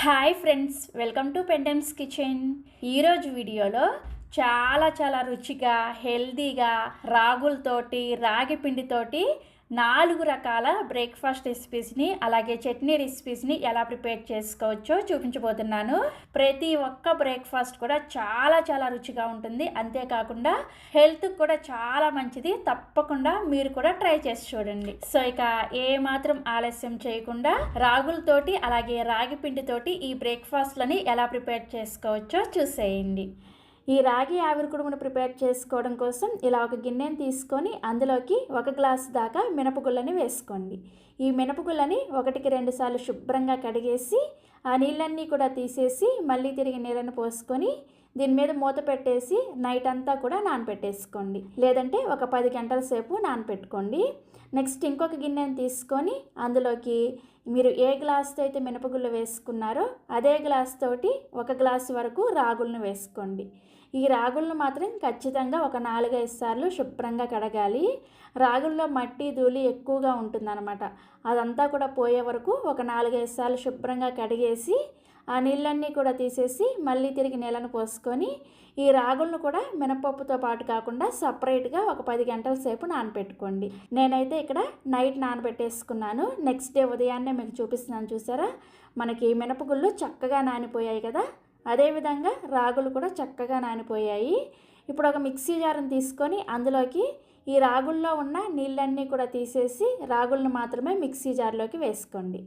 Hi friends, welcome to Pendems kitchen. ఈరోజు వీడియోలో చాలా రుచిగా హెల్తీగా రాగులతోటి రాగి పిండితోటి 4 రకాల బ్రేక్ఫాస్ట్ రెసిపీస్ని అలాగే చట్నీ రెసిపీస్ని ఎలా ప్రిపేర్ చేసుకోవచ్చో చూపించబోతున్నాను. ప్రతి ఒక్క బ్రేక్ఫాస్ట్ కూడా చాలా రుచిగా ఉంటుంది. అంతేకాకుండా హెల్త్కి కూడా చాలా మంచిది. తప్పకుండా మీరు కూడా ట్రై చేసి చూడండి. సో ఇక ఏమాత్రం ఆలస్యం చేయకుండా రాగులతోటి అలాగే రాగి పిండితోటి ఈ బ్రేక్ఫాస్ట్లని ఎలా ప్రిపేర్ చేసుకోవచ్చో చూసేయండి. ఈ రాగి ఆవిరి కుడుమును ప్రిపేర్ చేసుకోవడం కోసం ఇలా ఒక గిన్నెని తీసుకొని అందులోకి 1 గ్లాసు దాకా మినపగుళ్ళని వేసుకోండి. ఈ మినపగుళ్ళని 1కి 2 సార్లు శుభ్రంగా కడిగేసి ఆ నీళ్ళన్నీ కూడా తీసేసి మళ్ళీ తిరిగి నీళ్ళని పోసుకొని దీని మీద మూత పెట్టేసి నైట్ అంతా కూడా నానపెట్టేసుకోండి. లేదంటే ఒక 10 గంటల సేపు నానపెట్టుకోండి. నెక్స్ట్ ఇంకొక గిన్నెని తీసుకొని అందులోకి మీరు ఏ గ్లాస్తో అయితే మినపగుళ్ళు వేసుకున్నారో అదే గ్లాస్ తోటి 1 గ్లాసు వరకు రాగులను వేసుకోండి. ఈ రాగులను మాత్రం ఖచ్చితంగా ఒక 4-5 సార్లు శుభ్రంగా కడగాలి. రాగుల్లో మట్టి ధూళి ఎక్కువగా ఉంటుందన్నమాట. అదంతా కూడా పోయే వరకు ఒక 4-5 సార్లు శుభ్రంగా కడిగేసి ఆ నీళ్ళన్నీ కూడా తీసేసి మళ్ళీ తిరిగి నీళ్ళను పోసుకొని ఈ రాగులను కూడా మినపప్పుతో పాటు కాకుండా సపరేట్గా ఒక 10 గంటల సేపు నానబెట్టుకోండి. నేనైతే ఇక్కడ నైట్ నానబెట్టేసుకున్నాను. నెక్స్ట్ డే ఉదయాన్నే మీకు చూపిస్తున్నాను. చూసారా, మనకి మినపగుళ్ళు చక్కగా నానిపోయాయి కదా, అదేవిధంగా రాగులు కూడా చక్కగా నానిపోయాయి. ఇప్పుడు ఒక మిక్సీ జార్ని తీసుకొని అందులోకి ఈ రాగుల్లో ఉన్న నీళ్ళన్నీ కూడా తీసేసి రాగులను మాత్రమే మిక్సీ జార్లోకి వేసుకోండి.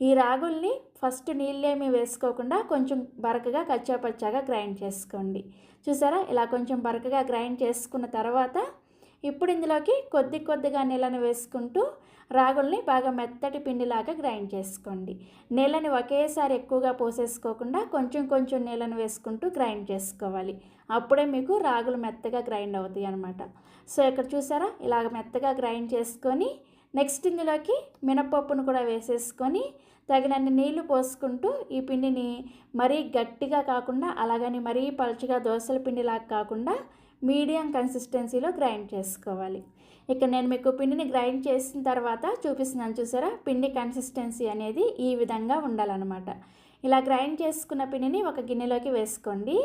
ఈ రాగుల్ని ఫస్ట్ నీళ్ళేమీ వేసుకోకుండా కొంచెం బరకగా కచ్చాపచ్చాగా గ్రైండ్ చేసుకోండి. చూసారా, ఇలా కొంచెం బరకగా గ్రైండ్ చేసుకున్న తర్వాత ఇప్పుడు ఇందులోకి కొద్దిగా నీళ్ళని వేసుకుంటూ రాగుల్ని బాగా మెత్తటి పిండిలాగా గ్రైండ్ చేసుకోండి. నీళ్ళని ఒకేసారి ఎక్కువగా పోసేసుకోకుండా కొంచెం నీళ్ళని వేసుకుంటూ గ్రైండ్ చేసుకోవాలి. అప్పుడే మీకు రాగులు మెత్తగా గ్రైండ్ అవుతాయి అన్నమాట. సో ఇక్కడ చూసారా, ఇలాగ మెత్తగా గ్రైండ్ చేసుకొని నెక్స్ట్ ఇందులోకి మినపప్పును కూడా వేసేసుకొని తగినన్ని నీళ్లు పోసుకుంటూ ఈ పిండిని మరీ గట్టిగా కాకుండా అలాగని మరీ పలుచగా దోసల పిండిలాగా కాకుండా మీడియం కన్సిస్టెన్సీలో గ్రైండ్ చేసుకోవాలి. ఇక్కడ నేను మీకు పిండిని గ్రైండ్ చేసిన తర్వాత చూపిస్తున్నాను. చూసారా, పిండి కన్సిస్టెన్సీ అనేది ఈ విధంగా ఉండాలన్నమాట. ఇలా గ్రైండ్ చేసుకున్న పిండిని ఒక గిన్నెలోకి వేసుకోండి.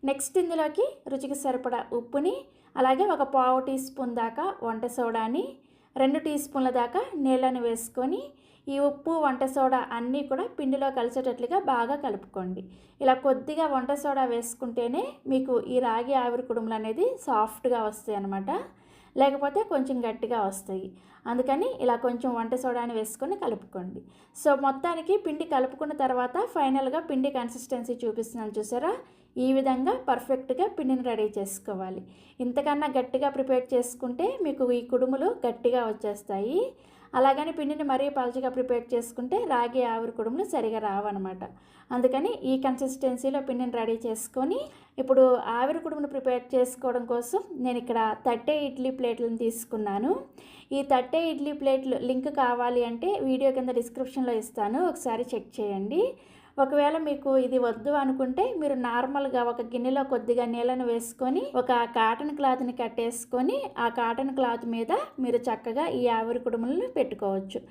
నెక్స్ట్ ఇందులోకి రుచికి సరిపడా ఉప్పుని అలాగే ఒక 1/2 టీ స్పూన్ దాకా వంట సోడాని 2 టీ స్పూన్ల దాకా నీళ్ళని వేసుకొని ఈ ఉప్పు వంట సోడా అన్నీ కూడా పిండిలో కలిసేటట్లుగా బాగా కలుపుకోండి. ఇలా కొద్దిగా వంట సోడా వేసుకుంటేనే మీకు ఈ రాగి ఆవిరి కుడుములు అనేది సాఫ్ట్గా వస్తాయి అన్నమాట, లేకపోతే కొంచెం గట్టిగా వస్తాయి. అందుకని ఇలా కొంచెం వంట సోడాని వేసుకొని కలుపుకోండి. సో మొత్తానికి పిండి కలుపుకున్న తర్వాత ఫైనల్గా పిండి కన్సిస్టెన్సీ చూపిస్తున్నాను. చూసారా, ఈ విధంగా పర్ఫెక్ట్గా పిండిని రెడీ చేసుకోవాలి. ఇంతకన్నా గట్టిగా ప్రిపేర్ చేసుకుంటే మీకు ఈ కుడుములు గట్టిగా వచ్చేస్తాయి. అలాగని పిండిని మరీ పలుచగా ప్రిపేర్ చేసుకుంటే రాగి ఆవిరి కుడుములు సరిగా రావన్నమాట. అందుకని ఈ కన్సిస్టెన్సీలో పిండిని రెడీ చేసుకొని ఇప్పుడు ఆవిరి కుడుమును ప్రిపేర్ చేసుకోవడం కోసం నేను ఇక్కడ 30 ఇడ్లీ ప్లేట్లను తీసుకున్నాను. ఈ 30 ఇడ్లీ ప్లేట్లు లింక్ కావాలి అంటే వీడియో కింద డిస్క్రిప్షన్లో ఇస్తాను, ఒకసారి చెక్ చేయండి. ఒకవేళ మీకు ఇది వద్దు అనుకుంటే మీరు నార్మల్గా ఒక గిన్నెలో కొద్దిగా నీళ్ళను వేసుకొని ఒక కాటన్ క్లాత్ని కట్టేసుకొని ఆ కాటన్ క్లాత్ మీద మీరు చక్కగా ఈ ఆవిరి కుడుములను పెట్టుకోవచ్చు.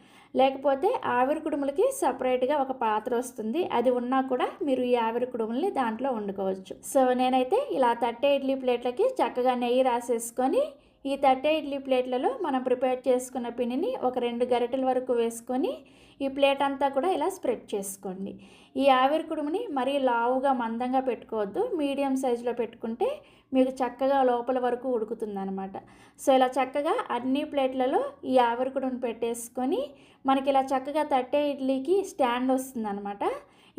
లేకపోతే ఆవిరి కుడుములకి సపరేట్గా ఒక పాత్ర వస్తుంది, అది ఉన్నా కూడా మీరు ఈ ఆవిరి కుడుములని దాంట్లో వండుకోవచ్చు. సో నేనైతే ఇలా 30 ఇడ్లీ ప్లేట్లకి చక్కగా నెయ్యి రాసేసుకొని ఈ 30 ఇడ్లీ ప్లేట్లలో మనం ప్రిపేర్ చేసుకున్న పిండిని ఒక 2 గరిటెల వరకు వేసుకొని ఈ ప్లేట్ అంతా కూడా ఇలా స్ప్రెడ్ చేసుకోండి. ఈ ఆవిరి కుడుముని మరీ లావుగా మందంగా పెట్టుకోవద్దు, మీడియం సైజులో పెట్టుకుంటే మీకు చక్కగా లోపల వరకు ఉడుకుతుందన్నమాట. సో ఇలా చక్కగా అన్ని ప్లేట్లలో ఈ ఆవిరి కుడుముని పెట్టేసుకొని మనకి ఇలా చక్కగా 30 ఇడ్లీకి స్టాండ్ వస్తుందన్నమాట.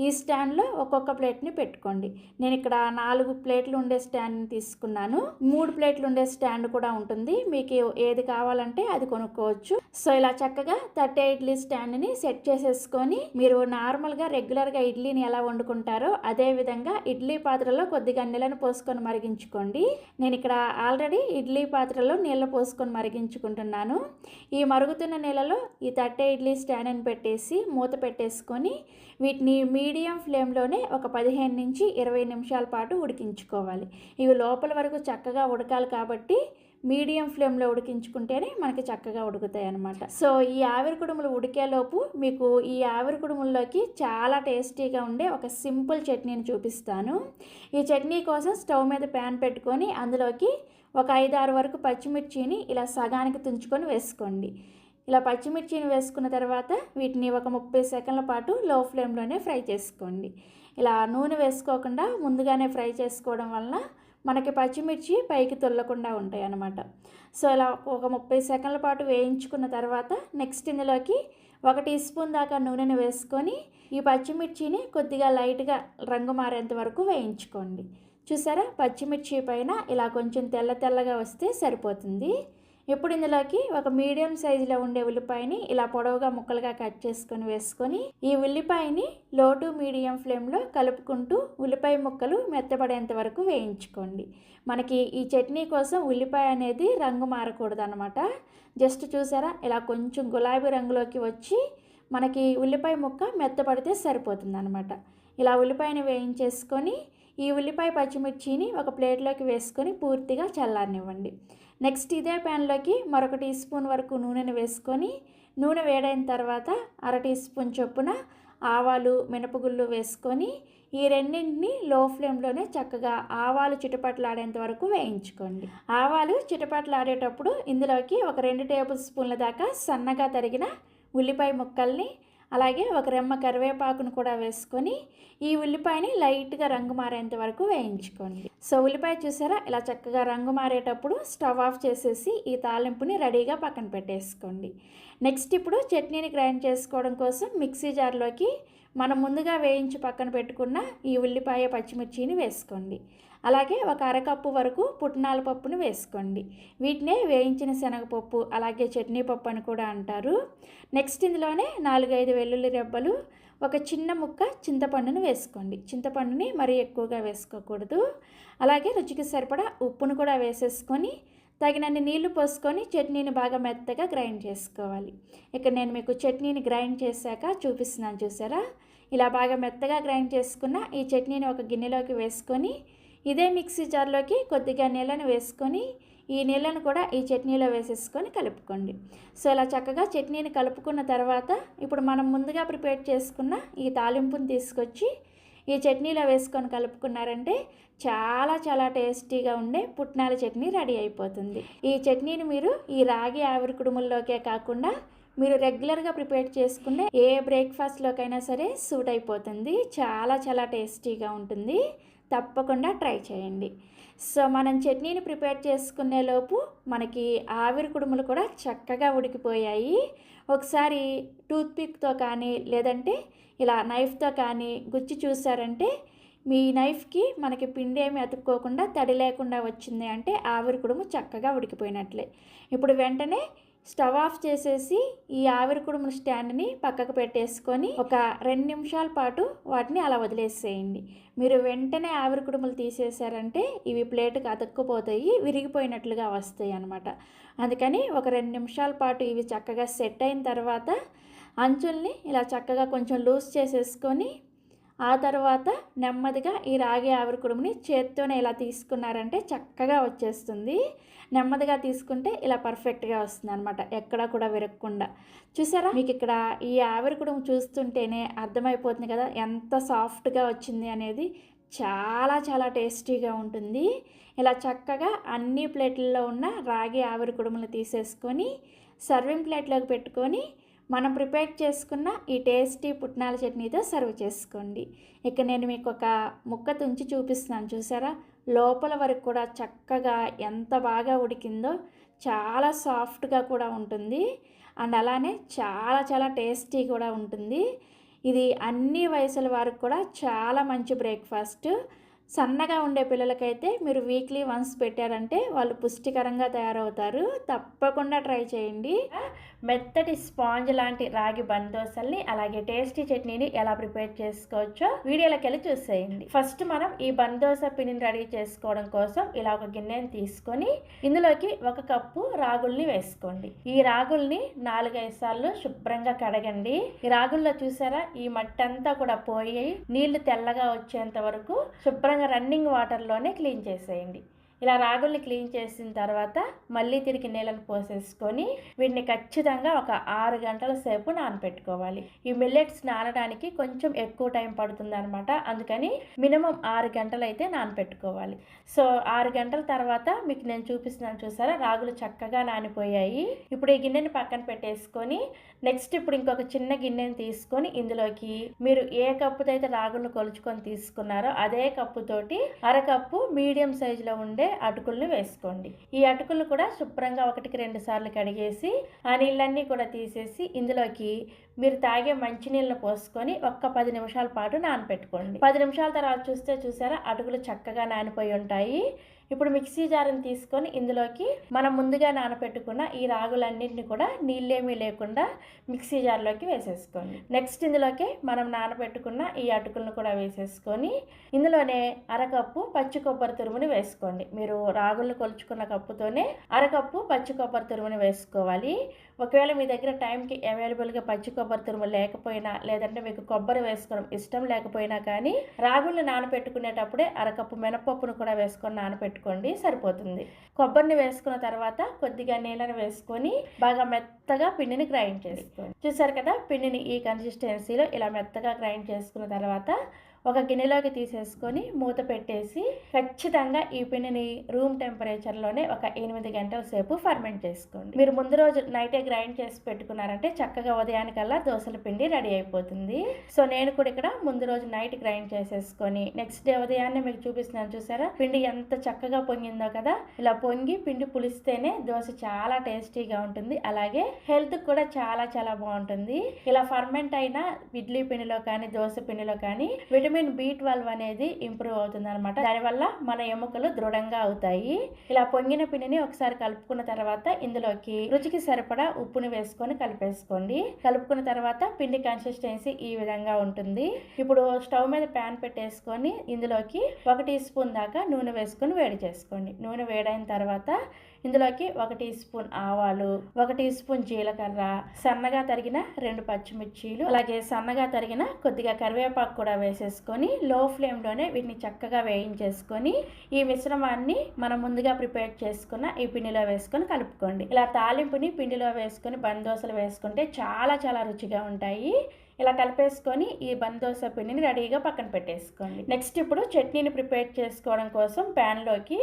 ఈ స్టాండ్లో ఒక్కొక్క ప్లేట్ని పెట్టుకోండి. నేను ఇక్కడ 4 ప్లేట్లు ఉండే స్టాండ్ని తీసుకున్నాను. 3 ప్లేట్లు ఉండే స్టాండ్ కూడా ఉంటుంది, మీకు ఏది కావాలంటే అది కొనుక్కోవచ్చు. సో ఇలా చక్కగా 30 ఇడ్లీ స్టాండ్ని సెట్ చేసేసుకొని మీరు నార్మల్గా రెగ్యులర్గా ఇడ్లీని ఎలా వండుకుంటారో అదే విధంగా ఇడ్లీ పాత్రలో కొద్దిగా నీళ్ళను పోసుకొని మరిగించుకోండి. నేను ఇక్కడ ఆల్రెడీ ఇడ్లీ పాత్రలో నీళ్ళు పోసుకొని మరిగించుకుంటున్నాను. ఈ మరుగుతున్న నీళ్ళలో ఈ 30 ఇడ్లీ స్టాండ్ని పెట్టేసి మూత పెట్టేసుకొని వీటిని మీడియం ఫ్లేమ్లోనే ఒక 15 నుంచి 20 నిమిషాల పాటు ఉడికించుకోవాలి. ఇవి లోపల వరకు చక్కగా ఉడకాలి కాబట్టి మీడియం ఫ్లేమ్లో ఉడికించుకుంటేనే మనకి చక్కగా ఉడుకుతాయి అన్నమాట. సో ఈ ఆవిరి కుడుములు ఉడికేలోపు మీకు ఈ ఆవిరి కుడుముల్లోకి చాలా టేస్టీగా ఉండే ఒక సింపుల్ చట్నీని చూపిస్తాను. ఈ చట్నీ కోసం స్టవ్ మీద ప్యాన్ పెట్టుకొని అందులోకి ఒక 5-6 వరకు పచ్చిమిర్చిని ఇలా సగానికి తుంచుకొని వేసుకోండి. ఇలా పచ్చిమిర్చిని వేసుకున్న తర్వాత వీటిని ఒక 30 సెకండ్ల పాటు లో ఫ్లేమ్లోనే ఫ్రై చేసుకోండి. ఇలా నూనె వేసుకోకుండా ముందుగానే ఫ్రై చేసుకోవడం వలన మనకి పచ్చిమిర్చి పైకి తొల్లకుండా ఉంటాయి అన్నమాట. సో ఇలా ఒక 30 సెకండ్ల పాటు వేయించుకున్న తర్వాత నెక్స్ట్ ఇందులోకి 1 టీ స్పూన్ దాకా నూనెను వేసుకొని ఈ పచ్చిమిర్చిని కొద్దిగా లైట్గా రంగు మారేంత వరకు వేయించుకోండి. చూసారా, పచ్చిమిర్చి పైన ఇలా కొంచెం తెల్లగా వస్తే సరిపోతుంది. ఇప్పుడు ఇందులోకి ఒక మీడియం సైజులో ఉండే ఉల్లిపాయని ఇలా పొడవుగా ముక్కలుగా కట్ చేసుకొని వేసుకొని ఈ ఉల్లిపాయని లో టు మీడియం ఫ్లేమ్లో కలుపుకుంటూ ఉల్లిపాయ ముక్కలు మెత్తబడేంత వరకు వేయించుకోండి. మనకి ఈ చట్నీ కోసం ఉల్లిపాయ అనేది రంగు మారకూడదు అన్నమాట. జస్ట్ చూసారా, ఇలా కొంచెం గులాబీ రంగులోకి వచ్చి మనకి ఉల్లిపాయ ముక్క మెత్తబడితే సరిపోతుంది అన్నమాట. ఇలా ఉల్లిపాయని వేయించేసుకొని ఈ ఉల్లిపాయ పచ్చిమిర్చిని ఒక ప్లేట్లోకి వేసుకొని పూర్తిగా చల్లారనివ్వండి. నెక్స్ట్ ఇదే ప్యాన్లోకి మరొక టీ స్పూన్ వరకు నూనెను వేసుకొని నూనె వేడైన తర్వాత 1/2 టీ స్పూన్ చొప్పున ఆవాలు మినపగుళ్ళు వేసుకొని ఈ రెండింటిని లో ఫ్లేమ్లోనే చక్కగా ఆవాలు చిటపట్లాడేంత వరకు వేయించుకోండి. ఆవాలు చిటపట్లాడేటప్పుడు ఇందులోకి ఒక 2 టేబుల్ స్పూన్ల దాకా సన్నగా తరిగిన ఉల్లిపాయ ముక్కల్ని అలాగే ఒక రెమ్మ కరివేపాకును కూడా వేసుకొని ఈ ఉల్లిపాయని లైట్గా రంగు మారేంత వరకు వేయించుకోండి. సో ఉల్లిపాయ చూసారా, ఇలా చక్కగా రంగు మారేటప్పుడు స్టవ్ ఆఫ్ చేసేసి ఈ తాలింపుని రెడీగా పక్కన పెట్టేసుకోండి. నెక్స్ట్ ఇప్పుడు చట్నీని గ్రైండ్ చేసుకోవడం కోసం మిక్సీ జార్లోకి మనం ముందుగా వేయించి పక్కన పెట్టుకున్న ఈ ఉల్లిపాయ పచ్చిమిర్చిని వేసుకోండి. అలాగే ఒక 1/2 కప్పు వరకు పుట్నాల పప్పును వేసుకోండి. వీటినే వేయించిన శనగపప్పు అలాగే చట్నీ పప్పు అని కూడా అంటారు. నెక్స్ట్ ఇందులోనే 4-5 వెల్లుల్లి రెబ్బలు, ఒక చిన్న ముక్క చింతపండును వేసుకోండి. చింతపండుని మరీ ఎక్కువగా వేసుకోకూడదు. అలాగే రుచికి సరిపడా ఉప్పును కూడా వేసేసుకొని తగినన్ని నీళ్లు పోసుకొని చట్నీని బాగా మెత్తగా గ్రైండ్ చేసుకోవాలి. ఇక్కడ నేను మీకు చట్నీని గ్రైండ్ చేశాక చూపిస్తున్నాను చూసారా. ఇలా బాగా మెత్తగా గ్రైండ్ చేసుకున్న ఈ చట్నీని ఒక గిన్నెలోకి వేసుకొని ఇదే మిక్సీ జార్లోకి కొద్దిగా నీళ్ళను వేసుకొని ఈ నీళ్ళను కూడా ఈ చట్నీలో వేసేసుకొని కలుపుకోండి. సో ఇలా చక్కగా చట్నీని కలుపుకున్న తర్వాత ఇప్పుడు మనం ముందుగా ప్రిపేర్ చేసుకున్న ఈ తాలింపుని తీసుకొచ్చి ఈ చట్నీలో వేసుకొని కలుపుకున్నారంటే చాలా టేస్టీగా ఉండే పుట్నాల చట్నీ రెడీ అయిపోతుంది. ఈ చట్నీని మీరు ఈ రాగి ఆవిరి కుడుముల్లోకే కాకుండా మీరు రెగ్యులర్గా ప్రిపేర్ చేసుకునే ఏ బ్రేక్ఫాస్ట్లోకైనా సరే సూట్ అయిపోతుంది. చాలా టేస్టీగా ఉంటుంది. తప్పకుండా ట్రై చేయండి. సో మనం చట్నీని ప్రిపేర్ చేసుకునే లోపు మనకి ఆవిరి కుడుములు కూడా చక్కగా ఉడికిపోయాయి. ఒకసారి టూత్పిక్తో కానీ లేదంటే ఇలా నైఫ్తో కానీ గుచ్చి చూసారంటే మీ నైఫ్కి మనకి పిండి ఏమి అతుక్కోకుండా తడి లేకుండా వచ్చింది అంటే ఆవిరి కుడుము చక్కగా ఉడికిపోయినట్లే. ఇప్పుడు వెంటనే స్టవ్ ఆఫ్ చేసేసి ఈ ఆవిరి కుడుముల స్టాండ్ని పక్కకు పెట్టేసుకొని ఒక 2 నిమిషాల పాటు వాటిని అలా వదిలేసేయండి. మీరు వెంటనే ఆవిరి కుడుములు తీసేసారంటే ఇవి ప్లేట్కి అతుక్కుపోతాయి, విరిగిపోయినట్లుగా వస్తాయి అన్నమాట. అందుకని ఒక 2 నిమిషాల పాటు ఇవి చక్కగా సెట్ అయిన తర్వాత అంచుల్ని ఇలా చక్కగా కొంచెం లూజ్ చేసేసుకొని ఆ తర్వాత నెమ్మదిగా ఈ రాగి ఆవిరి కుడుముని చేత్తోనే ఇలా తీసుకున్నారంటే చక్కగా వచ్చేస్తుంది. నెమ్మదిగా తీసుకుంటే ఇలా పర్ఫెక్ట్గా వస్తుంది అనమాట, ఎక్కడా కూడా విరగకుండా. చూసారా, మీకు ఇక్కడ ఈ ఆవిరి కుడుము చూస్తుంటేనే అర్థమైపోతుంది కదా ఎంత సాఫ్ట్గా వచ్చింది అనేది. చాలా టేస్టీగా ఉంటుంది. ఇలా చక్కగా అన్ని ప్లేట్లలో ఉన్న రాగి ఆవిరి కుడుములు తీసేసుకొని సర్వింగ్ ప్లేట్లోకి పెట్టుకొని మనం ప్రిపేర్ చేసుకున్న ఈ టేస్టీ పుట్నాల చట్నీతో సర్వ్ చేసుకోండి. ఇక నేను మీకు ఒక ముక్క తుంచి చూపిస్తున్నాను చూసారా, లోపల వరకు కూడా చక్కగా ఎంత బాగా ఉడికిందో. చాలా సాఫ్ట్గా కూడా ఉంటుంది అండ్ అలానే చాలా టేస్టీ కూడా ఉంటుంది. ఇది అన్ని వయసుల వారికి కూడా చాలా మంచి బ్రేక్ఫాస్ట్. సన్నగా ఉండే పిల్లలకైతే మీరు వీక్లీ వన్స్ పెట్టారంటే వాళ్ళు పుష్టికరంగా తయారవుతారు. తప్పకుండా ట్రై చేయండి. మెత్తటి స్పాంజ్ లాంటి రాగి బందోసల్ని అలాగే టేస్టీ చట్నీని ఎలా ప్రిపేర్ చేసుకోవచ్చో వీడియోలోకి వెళ్ళి చూసేయండి. ఫస్ట్ మనం ఈ బందోస పిండిని రెడీ చేసుకోవడం కోసం ఇలా ఒక గిన్నెని తీసుకొని ఇందులోకి 1 కప్పు రాగుల్ని వేసుకోండి. ఈ రాగుల్ని 4-5 సార్లు శుభ్రంగా కడగండి. ఈ రాగుల్లో చూసారా, ఈ మట్టి అంతా కూడా పోయి నీళ్లు తెల్లగా వచ్చేంత వరకు శుభ్రంగా రన్నింగ్ వాటర్లోనే క్లీన్ చేసేయండి. ఇలా రాగుల్ని క్లీన్ చేసిన తర్వాత మళ్ళీ తిరిగి నీళ్ళని పోసేసుకొని వీటిని ఖచ్చితంగా ఒక 6 గంటల సేపు నానపెట్టుకోవాలి. ఈ మిల్లెట్స్ నానడానికి కొంచెం ఎక్కువ టైం పడుతుంది అనమాట. అందుకని మినిమం 6 గంటలు అయితే నానపెట్టుకోవాలి. సో 6 గంటల తర్వాత మీకు నేను చూపిస్తున్నాను చూసారా, రాగులు చక్కగా నానిపోయాయి. ఇప్పుడు ఈ గిన్నెని పక్కన పెట్టేసుకొని నెక్స్ట్ ఇప్పుడు ఇంకొక చిన్న గిన్నెని తీసుకొని ఇందులోకి మీరు ఏ కప్పుతో అయితే రాగులను కొలుచుకొని తీసుకున్నారో అదే కప్పుతోటి అరకప్పు మీడియం సైజులో ఉండే అటుకులను వేసుకోండి. ఈ అటుకులు కూడా శుభ్రంగా 1-2 సార్లు కడిగేసి ఆ నీళ్ళన్నీ కూడా తీసేసి ఇందులోకి మీరు తాగే మంచినీళ్ళను పోసుకొని ఒక్క 10 నిమిషాల పాటు నానపెట్టుకోండి. 10 నిమిషాల తర్వాత చూసారా అటుకులు చక్కగా నానిపోయి ఉంటాయి. ఇప్పుడు మిక్సీ జార్ని తీసుకొని ఇందులోకి మనం ముందుగా నానపెట్టుకున్న ఈ రాగులన్నింటినీ కూడా నీళ్ళేమీ లేకుండా మిక్సీ జార్లోకి వేసేసుకోండి. నెక్స్ట్ ఇందులోకి మనం నానపెట్టుకున్న ఈ అటుకులను కూడా వేసేసుకొని ఇందులోనే అరకప్పు పచ్చి కొబ్బరి తురుముని వేసుకోండి. మీరు రాగులను కొలుచుకున్న కప్పుతోనే అరకప్పు పచ్చి కొబ్బరి తురుముని వేసుకోవాలి. ఒకవేళ మీ దగ్గర టైంకి అవైలబుల్గా పచ్చి కొబ్బరి తురుము లేకపోయినా లేదంటే మీకు కొబ్బరి వేసుకోవడం ఇష్టం లేకపోయినా కానీ రాగులను నానపెట్టుకునేటప్పుడే అరకప్పు మినపప్పును కూడా వేసుకొని నానపెట్టుకోండి, సరిపోతుంది. కొబ్బరిని వేసుకున్న తర్వాత కొద్దిగా నీళ్ళని వేసుకొని బాగా మెత్తగా పిండిని గ్రైండ్ చేసుకోండి. చూసారు కదా, పిండిని ఈ కన్సిస్టెన్సీలో ఇలా మెత్తగా గ్రైండ్ చేసుకున్న తర్వాత ఒక గిన్నెలోకి తీసేసుకొని మూత పెట్టేసి ఖచ్చితంగా ఈ పిండిని రూమ్ టెంపరేచర్లోనే ఒక 8 గంటల సేపు ఫర్మెంట్ చేసుకోండి. మీరు ముందు రోజు నైటే గ్రైండ్ చేసి పెట్టుకున్నారంటే చక్కగా ఉదయానికల్లా దోశల పిండి రెడీ అయిపోతుంది. సో నేను కూడా ఇక్కడ ముందు రోజు నైట్ గ్రైండ్ చేసేసుకొని నెక్స్ట్ డే ఉదయాన్నే మీకు చూపిస్తున్నాను చూసారా, పిండి ఎంత చక్కగా పొంగిందో కదా. ఇలా పొంగి పిండి పులిస్తేనే దోశ చాలా టేస్టీగా ఉంటుంది, అలాగే హెల్త్ కూడా చాలా చాలా బాగుంటుంది. ఇలా ఫర్మెంట్ అయిన ఇడ్లీ పిండిలో కానీ దోశ పిండిలో కానీ విటమిన్ B12 అనేది ఇంప్రూవ్ అవుతుంది అనమాట. దానివల్ల మన ఎముకలు దృఢంగా అవుతాయి. ఇలా పొంగిన పిండిని ఒకసారి కలుపుకున్న తర్వాత ఇందులోకి రుచికి సరిపడా ఉప్పుని వేసుకొని కలిపేసుకోండి. కలుపుకున్న తర్వాత పిండి కన్సిస్టెన్సీ ఈ విధంగా ఉంటుంది. ఇప్పుడు స్టవ్ మీద ప్యాన్ పెట్టేసుకొని ఇందులోకి 1 టీ స్పూన్ దాకా నూనె వేసుకొని వేడి చేసుకోండి. నూనె వేడైన తర్వాత ఇందులోకి 1 టీ స్పూన్ ఆవాలు, 1 టీ స్పూన్ జీలకర్ర, సన్నగా తరిగిన 2 పచ్చిమిర్చీలు, అలాగే సన్నగా తరిగిన కొద్దిగా కరివేపాకు కూడా వేసేసుకొని లో ఫ్లేమ్లోనే వీటిని చక్కగా వేయించేసుకొని ఈ మిశ్రమాన్ని మనం ముందుగా ప్రిపేర్ చేసుకున్న ఈ పిండిలో వేసుకొని కలుపుకోండి. ఇలా తాలింపుని పిండిలో వేసుకొని బందోసలు వేసుకుంటే చాలా చాలా రుచిగా ఉంటాయి. ఇలా కలిపేసుకొని ఈ బందోస పిండిని రెడీగా పక్కన పెట్టేసుకోండి. నెక్స్ట్ ఇప్పుడు చట్నీని ప్రిపేర్ చేసుకోవడం కోసం ప్యాన్లోకి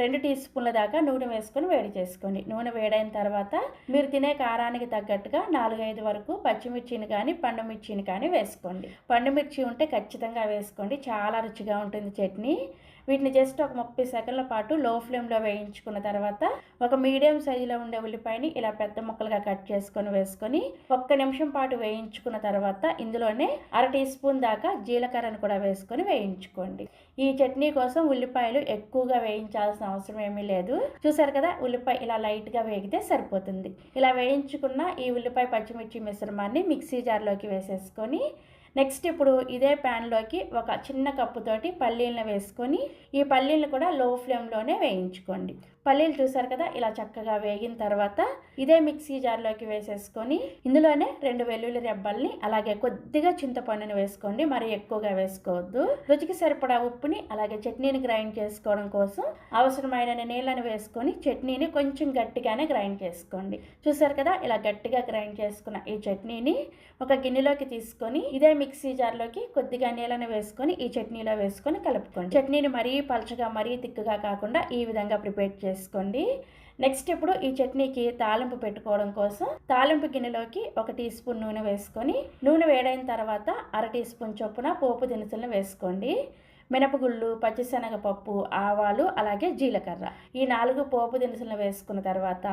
2 టీ స్పూన్ల దాకా నూనె వేసుకొని వేడి చేసుకోండి. నూనె వేడైన తర్వాత మీరు తినే కారానికి తగ్గట్టుగా 4-5 వరకు పచ్చిమిర్చిని కానీ పండుమిర్చిని కానీ వేసుకోండి. పండుమిర్చి ఉంటే ఖచ్చితంగా వేసుకోండి, చాలా రుచిగా ఉంటుంది చట్నీ. వీటిని జస్ట్ ఒక 30 సెకండ్ల పాటు లో ఫ్లేమ్లో వేయించుకున్న తర్వాత ఒక మీడియం సైజులో ఉండే ఉల్లిపాయని ఇలా పెద్ద ముక్కలుగా కట్ చేసుకొని వేసుకొని 1 నిమిషం పాటు వేయించుకున్న తర్వాత ఇందులోనే 1/2 టీ స్పూన్ దాకా జీలకర్రను కూడా వేసుకొని వేయించుకోండి. ఈ చట్నీ కోసం ఉల్లిపాయలు ఎక్కువగా వేయించాల్సిన అవసరం ఏమీ లేదు. చూసారు కదా, ఉల్లిపాయ ఇలా లైట్గా వేగితే సరిపోతుంది. ఇలా వేయించుకున్న ఈ ఉల్లిపాయ పచ్చిమిర్చి మిశ్రమాన్ని మిక్సీ జార్లోకి వేసేసుకొని నెక్స్ట్ ఇప్పుడు ఇదే ప్యాన్లోకి ఒక చిన్న కప్పుతోటి పల్లీలను వేసుకొని ఈ పల్లీలను కూడా లో ఫ్లేమ్లోనే వేయించుకోండి. పల్లీలు చూసారు కదా, ఇలా చక్కగా వేగిన తర్వాత ఇదే మిక్సీ జార్లోకి వేసేసుకొని ఇందులోనే 2 వెల్లుల్లి రెబ్బల్ని అలాగే కొద్దిగా చింతపండుని వేసుకోండి, మరి ఎక్కువగా వేసుకోవద్దు. రుచికి సరిపడా ఉప్పుని అలాగే చట్నీని గ్రైండ్ చేసుకోవడం కోసం అవసరమైన నీళ్ళని వేసుకొని చట్నీని కొంచెం గట్టిగానే గ్రైండ్ చేసుకోండి. చూసారు కదా, ఇలా గట్టిగా గ్రైండ్ చేసుకున్న ఈ చట్నీని ఒక గిన్నెలోకి తీసుకొని ఇదే మిక్సీ జార్లోకి కొద్దిగా నీళ్ళని వేసుకొని ఈ చట్నీలో వేసుకొని కలుపుకోండి. చట్నీని మరీ పలచగా మరీ తిక్కుగా కాకుండా ఈ విధంగా ప్రిపేర్ చేసుకోండి. నెక్స్ట్ ఇప్పుడు ఈ చట్నీకి తాలింపు పెట్టుకోవడం కోసం తాలింపు గిన్నెలోకి 1 టీ స్పూన్ నూనె వేసుకొని నూనె వేడైన తర్వాత 1/2 టీ స్పూన్ చొప్పున పోపు దినుసులను వేసుకోండి. మినపగుళ్ళు, పచ్చిశనగపప్పు, ఆవాలు అలాగే జీలకర్ర ఈ 4 పోపు దినుసులను వేసుకున్న తర్వాత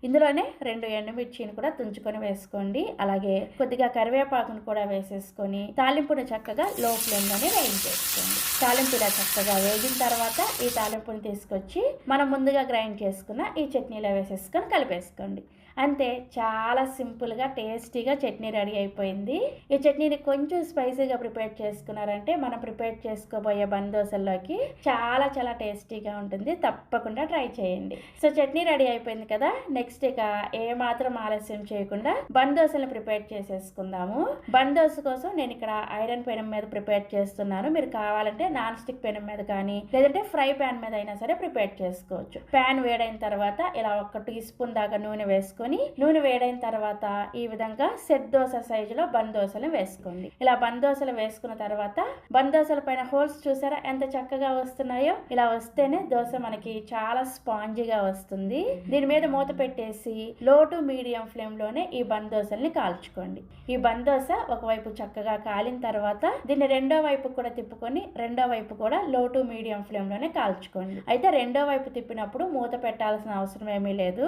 ఇందులోనే 2 ఎండుమిర్చిని కూడా తుంచుకొని వేసుకోండి. అలాగే కొద్దిగా కరివేపాకును కూడా వేసేసుకొని తాలింపును చక్కగా లో ఫ్లేమ్లోనే వేయించేసుకోండి. తాలింపు ఇలా చక్కగా వేగిన తర్వాత ఈ తాలింపుని తీసుకొచ్చి మనం ముందుగా గ్రైండ్ చేసుకున్న ఈ చట్నీలో వేసేసుకొని కలిపేసుకోండి. అంతే, చాలా సింపుల్గా టేస్టీగా చట్నీ రెడీ అయిపోయింది. ఈ చట్నీని కొంచెం స్పైసీగా ప్రిపేర్ చేసుకున్నారంటే మనం ప్రిపేర్ చేసుకోబోయే బందోసల్లోకి చాలా చాలా టేస్టీగా ఉంటుంది. తప్పకుండా ట్రై చేయండి. సో చట్నీ రెడీ అయిపోయింది కదా, నెక్స్ట్ ఇక ఏమాత్రం ఆలస్యం చేయకుండా బందోసలను ప్రిపేర్ చేసేసుకుందాము. బందోస కోసం నేను ఇక్కడ ఐరన్ పెనం మీద ప్రిపేర్ చేస్తున్నాను. మీరు కావాలంటే నాన్ స్టిక్ పెనం మీద కానీ లేదంటే ఫ్రై ప్యాన్ మీద అయినా సరే ప్రిపేర్ చేసుకోవచ్చు. ప్యాన్ వేడైన తర్వాత ఇలా 1 టీ స్పూన్ దాకా నూనె వేసుకొని, నూనె వేడైన తర్వాత ఈ విధంగా సెట్ దోస సైజులో బందోసలు వేసుకోండి. ఇలా బందోసలు వేసుకున్న తర్వాత బందోసల పైన హోల్స్ చూసారా ఎంత చక్కగా వస్తున్నాయో. ఇలా వస్తేనే దోశ మనకి చాలా స్పాంజీగా వస్తుంది. దీని మీద మూత పెట్టేసి లో టు మీడియం ఫ్లేమ్ లోనే ఈ బందోసల్ని కాల్చుకోండి. ఈ బందోస ఒకవైపు చక్కగా కాలిన తర్వాత దీన్ని రెండో వైపు కూడా తిప్పుకొని రెండో వైపు కూడా లో టు మీడియం ఫ్లేమ్ లోనే కాల్చుకోండి. అయితే రెండో వైపు తిప్పినప్పుడు మూత పెట్టాల్సిన అవసరం ఏమీ లేదు.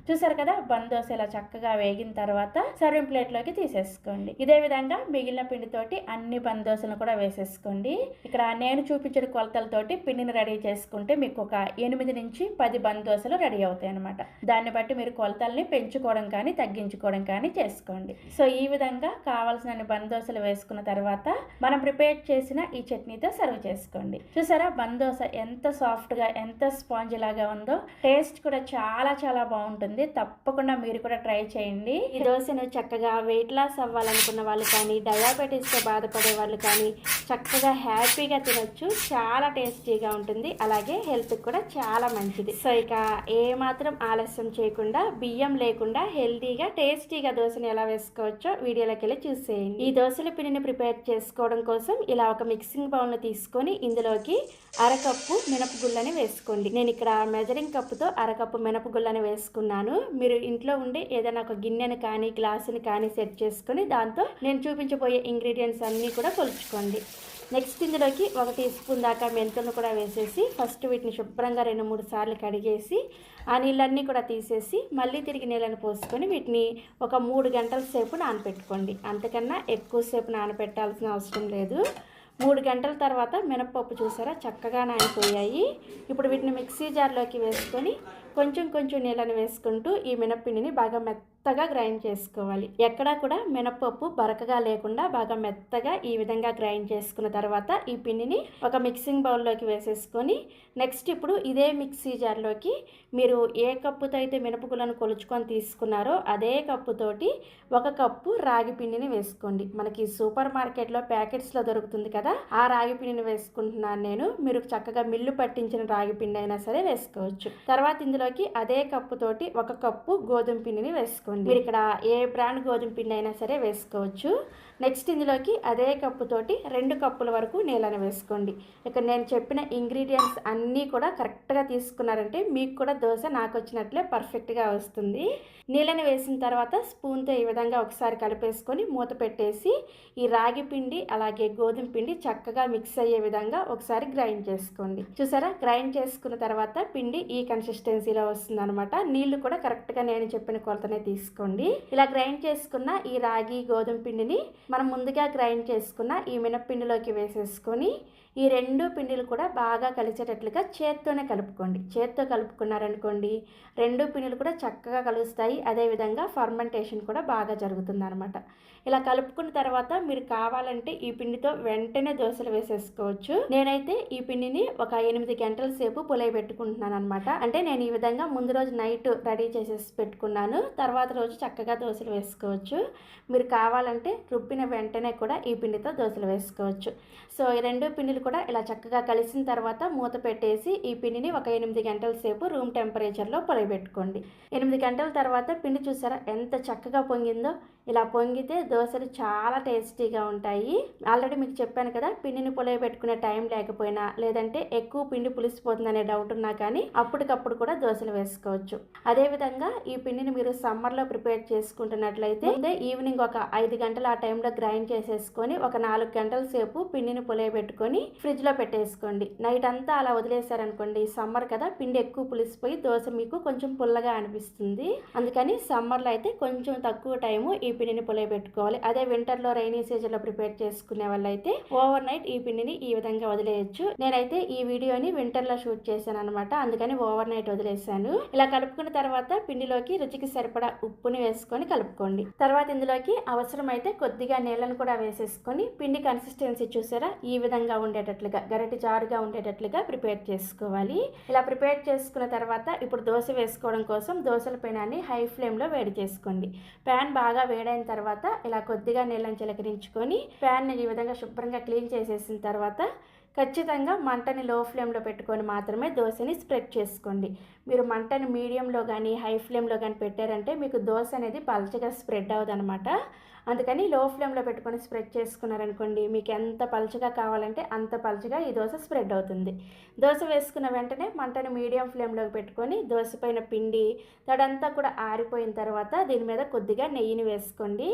చూసారు కదా, బందోస ఇలా చక్కగా వేగిన తర్వాత సర్వింగ్ ప్లేట్ లోకి తీసేసుకోండి. ఇదే విధంగా మిగిలిన పిండితోటి అన్ని బందోసలను కూడా వేసేసుకోండి. ఇక్కడ నేను చూపించిన కొలతలతోటి పిండిని రెడీ చేసుకుంటే మీకు ఒక 8 నుంచి 10 బందోసలు రెడీ అవుతాయి అనమాట. దాన్ని బట్టి మీరు కొలతల్ని పెంచుకోవడం కానీ తగ్గించుకోవడం కానీ చేసుకోండి. సో ఈ విధంగా కావాల్సిన బందోసలు వేసుకున్న తర్వాత మనం ప్రిపేర్ చేసిన ఈ చట్నీతో సర్వ్ చేసుకోండి. చూసారా బందోస ఎంత సాఫ్ట్ గా ఎంత స్పాంజ్ లాగా ఉందో. టేస్ట్ కూడా చాలా చాలా బాగుంటుంది. తప్పకుండా మీరు కూడా ట్రై చేయండి. ఈ దోశను చక్కగా వెయిట్ లాస్ అవ్వాలనుకున్న వాళ్ళు కానీ డయాబెటీస్ తో బాధపడే వాళ్ళు కానీ చక్కగా హ్యాపీగా తినొచ్చు. చాలా టేస్టీగా ఉంటుంది, అలాగే హెల్త్ కూడా చాలా మంచిది. సో ఇక ఏ మాత్రం ఆలస్యం చేయకుండా బియ్యం లేకుండా హెల్తీగా టేస్టీగా దోశను ఎలా వేసుకోవచ్చో వీడియోలోకి వెళ్ళి చూసేయండి. ఈ దోశల పిండిని ప్రిపేర్ చేసుకోవడం కోసం ఇలా ఒక మిక్సింగ్ బౌల్ ను తీసుకొని ఇందులోకి అరకప్పు మినపగుళ్ళని వేసుకోండి. నేను ఇక్కడ మెజరింగ్ కప్పుతో అరకప్పు మినపగుళ్ళని వేసుకున్నాను. మీరు ఇంట్లో ఉండే ఏదైనా ఒక గిన్నెను కానీ గ్లాసుని కానీ సెట్ చేసుకొని దాంతో నేను చూపించబోయే ఇంగ్రీడియంట్స్ అన్నీ కూడా కొలుచుకోండి. నెక్స్ట్ ఇందులోకి 1 టీ స్పూన్ దాకా మెంతులను కూడా వేసేసి ఫస్ట్ వీటిని శుభ్రంగా 2-3 సార్లు కడిగేసి ఆ నీళ్ళన్నీ కూడా తీసేసి మళ్ళీ తిరిగి నీళ్ళని పోసుకొని వీటిని ఒక 3 గంటల సేపు నానపెట్టుకోండి. అంతకన్నా ఎక్కువసేపు నానపెట్టాల్సిన అవసరం లేదు. 3 గంటల తర్వాత మినపప్పు చూసారా చక్కగా నానిపోయాయి. ఇప్పుడు వీటిని మిక్సీ జార్లోకి వేసుకొని కొంచెం కొంచెం నీళ్ళని వేసుకుంటూ ఈ మినప్పిండిని బాగా మెత్తగా గ్రైండ్ చేసుకోవాలి. ఎక్కడా కూడా మినపప్పు బరకగా లేకుండా బాగా మెత్తగా ఈ విధంగా గ్రైండ్ చేసుకున్న తర్వాత ఈ పిండిని ఒక మిక్సింగ్ బౌల్లోకి వేసేసుకొని నెక్స్ట్ ఇప్పుడు ఇదే మిక్సీ జార్లోకి మీరు ఏ కప్పుతో అయితే మినపగుళ్ళను కొలుచుకొని తీసుకున్నారో అదే కప్పుతోటి 1 కప్పు రాగి పిండిని వేసుకోండి. మనకి సూపర్ మార్కెట్లో ప్యాకెట్స్లో దొరుకుతుంది కదా, ఆ రాగి పిండిని వేసుకుంటున్నాను నేను. మీరు చక్కగా మిల్లు పట్టించిన రాగి పిండి అయినా సరే వేసుకోవచ్చు. తర్వాత ఇందులోకి అదే కప్పుతోటి 1 కప్పు గోధుమ పిండిని వేసుకోండి. మీరు ఇక్కడ ఏ బ్రాండ్ గోధుమ పిండి అయినా సరే వేసుకోవచ్చు. నెక్స్ట్ ఇందులోకి అదే కప్పుతోటి 2 కప్పుల వరకు నీళ్ళని వేసుకోండి. ఇక్కడ నేను చెప్పిన ఇంగ్రీడియంట్స్ అన్నీ కూడా కరెక్ట్గా తీసుకున్నారంటే మీకు కూడా దోశ నాకు వచ్చినట్లే పర్ఫెక్ట్గా వస్తుంది. నీళ్ళని వేసిన తర్వాత స్పూన్తో ఈ విధంగా ఒకసారి కలిపేసుకొని మూత పెట్టేసి ఈ రాగి పిండి అలాగే గోధుమ పిండి చక్కగా మిక్స్ అయ్యే విధంగా ఒకసారి గ్రైండ్ చేసుకోండి. చూసారా, గ్రైండ్ చేసుకున్న తర్వాత పిండి ఈ కన్సిస్టెన్సీలో వస్తుంది అనమాట. నీళ్లు కూడా కరెక్ట్గా నేను చెప్పిన కొలతనే తీసుకోండి. ఇలా గ్రైండ్ చేసుకున్న ఈ రాగి గోధుమ పిండిని మనం ముందుగా గ్రైండ్ చేసుకున్న ఈ మినప్పిండిలోకి వేసేసుకొని ఈ 2 పిండిలు కూడా బాగా కలిసేటట్లుగా చేత్తోనే కలుపుకోండి. చేత్తో కలుపుకున్నారనుకోండి 2 పిండిలు కూడా చక్కగా కలుస్తాయి. అదేవిధంగా ఫర్మెంటేషన్ కూడా బాగా జరుగుతుంది అనమాట. ఇలా కలుపుకున్న తర్వాత మీరు కావాలంటే ఈ పిండితో వెంటనే దోశలు వేసేసుకోవచ్చు. నేనైతే ఈ పిండిని ఒక 8 గంటల సేపు పులియబెట్టుకుంటున్నాను అనమాట. అంటే నేను ఈ విధంగా ముందు రోజు నైట్ రెడీ చేసేసి పెట్టుకున్నాను, తర్వాత రోజు చక్కగా దోశలు వేసుకోవచ్చు. మీరు కావాలంటే రుబ్బిన వెంటనే కూడా ఈ పిండితో దోశలు వేసుకోవచ్చు. సో ఈ 2 పిండిలు కూడా ఇలా చక్కగా కలిసిన తర్వాత మూత పెట్టేసి ఈ పిండిని ఒక 8 గంటల సేపు రూమ్ టెంపరేచర్లో పులియబెట్టుకోండి. 8 గంటల తర్వాత పిండి చూసారా ఎంత చక్కగా పొంగిందో. ఇలా పొంగితే దోశలు చాలా టేస్టీగా ఉంటాయి. ఆల్రెడీ మీకు చెప్పాను కదా, పిండిని పులియబెట్టుకునే టైం లేకపోయినా లేదంటే ఎక్కువ పిండి పులిసిపోతుందనే డౌట్ ఉన్నా కానీ అప్పటికప్పుడు కూడా దోశలు వేసుకోవచ్చు. అదేవిధంగా ఈ పిండిని మీరు సమ్మర్లో ప్రిపేర్ చేసుకుంటున్నట్లయితే ఈవినింగ్ ఒక 5 గంటలు ఆ టైంలో గ్రైండ్ చేసేసుకొని ఒక 4 గంటల సేపు పిండిని పులియబెట్టుకొని ఫ్రిడ్జ్లో పెట్టేసుకోండి. నైట్ అంతా అలా వదిలేశారనుకోండి, సమ్మర్ కదా పిండి ఎక్కువ పులిసిపోయి దోశ మీకు కొంచెం పుల్లగా అనిపిస్తుంది. అందుకని సమ్మర్లో అయితే కొంచెం తక్కువ టైము ఈ పిండిని పులియబెట్టుకోవాలి. అదే వింటర్లో రైనీ సీజన్లో ప్రిపేర్ చేసుకునే వాళ్ళైతే ఓవర్ నైట్ ఈ పిండిని ఈ విధంగా వదిలేయచ్చు. నేనైతే ఈ వీడియోని వింటర్లో షూట్ చేశాను అనమాట, అందుకని ఓవర్ నైట్ వదిలేసాను. ఇలా కలుపుకున్న తర్వాత పిండిలోకి రుచికి సరిపడా ఉప్పుని వేసుకొని కలుపుకోండి. తర్వాత ఇందులోకి అవసరమైతే కొద్దిగా నీళ్ళను కూడా వేసేసుకొని పిండి కన్సిస్టెన్సీ చూసారా ఈ విధంగా ఉండేటట్లుగా గరిటె జారుగా ఉండేటట్లుగా ప్రిపేర్ చేసుకోవాలి. ఇలా ప్రిపేర్ చేసుకున్న తర్వాత ఇప్పుడు దోశ వేసుకోవడం కోసం దోశల పెనాన్ని హై ఫ్లేమ్లో వేడి చేసుకోండి. ప్యాన్ బాగా వేడైన తర్వాత ఇలా కొద్దిగా నీళ్ళని చిలకరించుకొని ప్యాన్ని ఈ విధంగా శుభ్రంగా క్లీన్ చేసేసిన తర్వాత ఖచ్చితంగా మంటని లో ఫ్లేమ్లో పెట్టుకొని మాత్రమే దోశని స్ప్రెడ్ చేసుకోండి. మీరు మంటని మీడియంలో కానీ హై ఫ్లేమ్లో కానీ పెట్టారంటే మీకు దోశ అనేది పలచగా స్ప్రెడ్ అవ్వదనమాట. అందుకని లో ఫ్లేమ్లో పెట్టుకొని స్ప్రెడ్ చేసుకున్నారనుకోండి, మీకు ఎంత పలచగా కావాలంటే అంత పలచగా ఈ దోశ స్ప్రెడ్ అవుతుంది. దోశ వేసుకున్న వెంటనే మంటని మీడియం ఫ్లేమ్లోకి పెట్టుకొని దోశ పైన పిండి తడంతా కూడా ఆరిపోయిన తర్వాత దీని మీద కొద్దిగా నెయ్యిని వేసుకోండి.